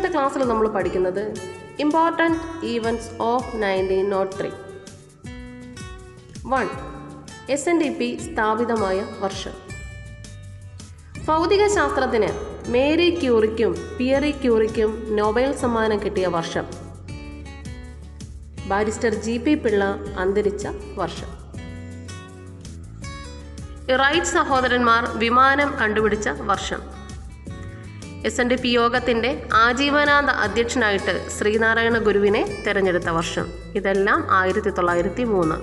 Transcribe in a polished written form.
ഇന്നത്തെ ക്ലാസ്സിൽ നമ്മൾ പഠിക്കുന്നത് ഇമ്പോർട്ടൻറ്റ് ഈവൻറ്റ്സ് ഓഫ് 1903. 1. SNDP സ്ഥാപിതമായ വർഷം. ഭൗതിക ശാസ്ത്രത്തിന് മേരി ക്യൂറിക്കും പിയറി ക്യൂറിക്കും നൊബേൽ സമ്മാനം കിട്ടിയ വർഷം. ബാരിസ്റ്റർ GP പിള്ള അന്തരിച്ച വർഷം. റൈറ്റ് സഹോദരന്മാർ വിമാനം കണ്ടുപിടിച്ച വർഷം. SNDP യോഗത്തിൻ്റെ ആജീവനാന്ത അധ്യക്ഷനായിട്ട് ശ്രീനാരായണ ഗുരുവിനെ തിരഞ്ഞെടുത്ത വർഷം. ഇതെല്ലാം 1903.